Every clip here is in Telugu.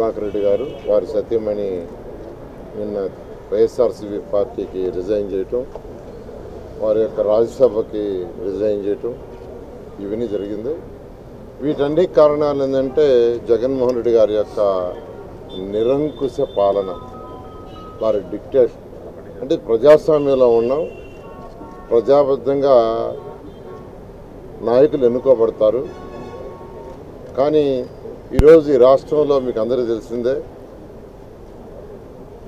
ప్రభాకర్ రెడ్డి గారు వారి సత్యమణి నిన్న వైఎస్ఆర్సీపీ పార్టీకి రిజైన్ చేయటం, వారి యొక్క రాజ్యసభకి రిజైన్ చేయటం ఇవన్నీ జరిగింది. వీటన్ని కారణాలు ఏంటంటే జగన్మోహన్ రెడ్డి గారి యొక్క నిరంకుశ పాలన, వారి డిక్టేషన్. అంటే ప్రజాస్వామ్యంలో ఉన్నాం, ప్రజాబద్ధంగా నాయకులు ఎన్నుకోబడతారు. కానీ ఈరోజు ఈ రాష్ట్రంలో మీకు అందరికీ తెలిసిందే,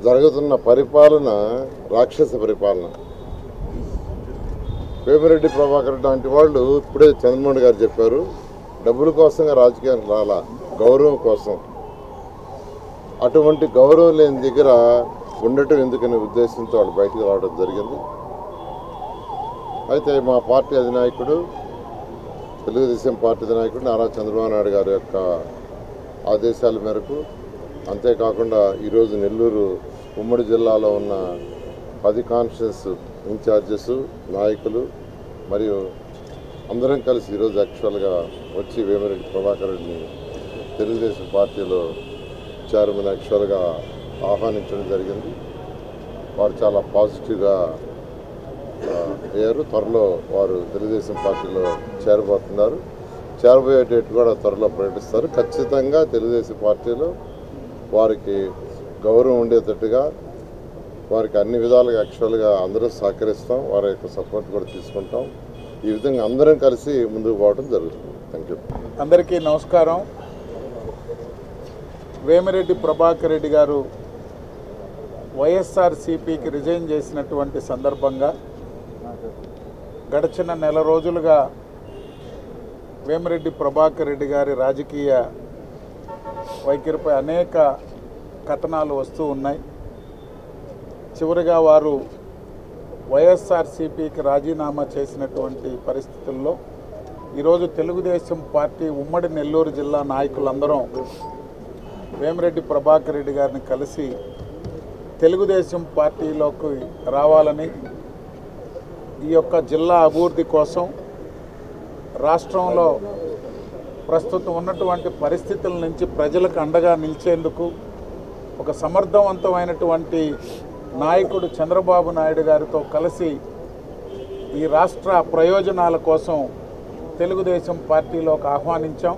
జరుగుతున్న పరిపాలన రాక్షస పరిపాలన. వేమిరెడ్డి ప్రభాకర్ రెడ్డి లాంటి వాళ్ళు ఇప్పుడే చంద్రమోహన్ గారు చెప్పారు, డబ్బుల కోసంగా రాజకీయానికి రాలా, గౌరవం కోసం. అటువంటి గౌరవం లేని దగ్గర ఉండటం ఎందుకనే ఉద్దేశంతో వాళ్ళు బయటకు రావడం జరిగింది. అయితే మా పార్టీ అధినాయకుడు, తెలుగుదేశం పార్టీ అధినాయకుడు నారా చంద్రబాబు నాయుడు గారి యొక్క ఆదేశాల మేరకు, అంతేకాకుండా ఈరోజు నెల్లూరు ఉమ్మడి జిల్లాలో ఉన్న 10 కాన్స్టిట్యూన్స్ ఇన్ఛార్జెస్, నాయకులు మరియు అందరం కలిసి ఈరోజు యాక్చువల్గా వచ్చి వేమిరెడ్డి ప్రభాకర్ రెడ్డిని తెలుగుదేశం పార్టీలో చైర్మన్ యాక్చువల్గా ఆహ్వానించడం జరిగింది. వారు చాలా పాజిటివ్గా అయ్యారు. త్వరలో వారు తెలుగుదేశం పార్టీలో చేరబోతున్నారు. చేరబోయే డేట్ కూడా త్వరలో ప్రకటిస్తారు. ఖచ్చితంగా తెలుగుదేశం పార్టీలో వారికి గౌరవం ఉండేటట్టుగా వారికి అన్ని విధాలుగా యాక్చువల్గా అందరూ సహకరిస్తాం, వారి యొక్క సపోర్ట్ కూడా తీసుకుంటాం. ఈ విధంగా అందరం కలిసి ముందుకు పోవడం జరుగుతుంది. Thank you. అందరికీ నమస్కారం. వేమిరెడ్డి ప్రభాకర్ రెడ్డి గారు వైఎస్ఆర్సీపీకి రిజైన్ చేసినటువంటి సందర్భంగా గడిచిన నెల రోజులుగా వేమిరెడ్డి ప్రభాకర్ రెడ్డి గారి రాజకీయ వైఖరిపై అనేక కథనాలు వస్తూ ఉన్నాయి. చివరిగా వారు వైఎస్ఆర్సీపీకి రాజీనామా చేసినటువంటి పరిస్థితుల్లో ఈరోజు తెలుగుదేశం పార్టీ ఉమ్మడి నెల్లూరు జిల్లా నాయకులందరం వేమిరెడ్డి ప్రభాకర్ రెడ్డి గారిని కలిసి తెలుగుదేశం పార్టీలోకి రావాలని, ఈ యొక్క జిల్లా అభివృద్ధి కోసం, రాష్ట్రంలో ప్రస్తుతం ఉన్నటువంటి పరిస్థితుల నుంచి ప్రజలకు అండగా నిలిచేందుకు ఒక సమర్థవంతమైనటువంటి నాయకుడు చంద్రబాబు నాయుడు గారితో కలిసి ఈ రాష్ట్ర ప్రయోజనాల కోసం తెలుగుదేశం పార్టీలోకి ఆహ్వానించాం.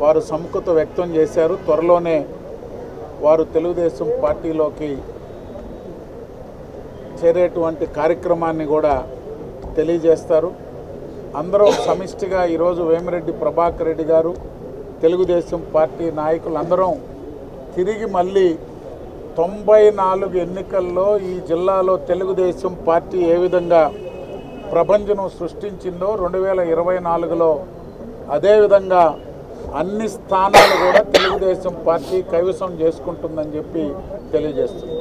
వారు సముఖత వ్యక్తం చేశారు. త్వరలోనే వారు తెలుగుదేశం పార్టీలోకి చేరేటువంటి కార్యక్రమాన్ని కూడా తెలియజేస్తారు. అందరూ సమిష్టిగా ఈరోజు వేమిరెడ్డి ప్రభాకర్ రెడ్డి గారు, తెలుగుదేశం పార్టీ నాయకులందరం తిరిగి మళ్ళీ 94 ఎన్నికల్లో ఈ జిల్లాలో తెలుగుదేశం పార్టీ ఏ విధంగా ప్రభంజనం సృష్టించిందో 2024లో అదేవిధంగా అన్ని స్థానాలు కూడా తెలుగుదేశం పార్టీ కైవసం చేసుకుంటుందని చెప్పి తెలియజేస్తుంది.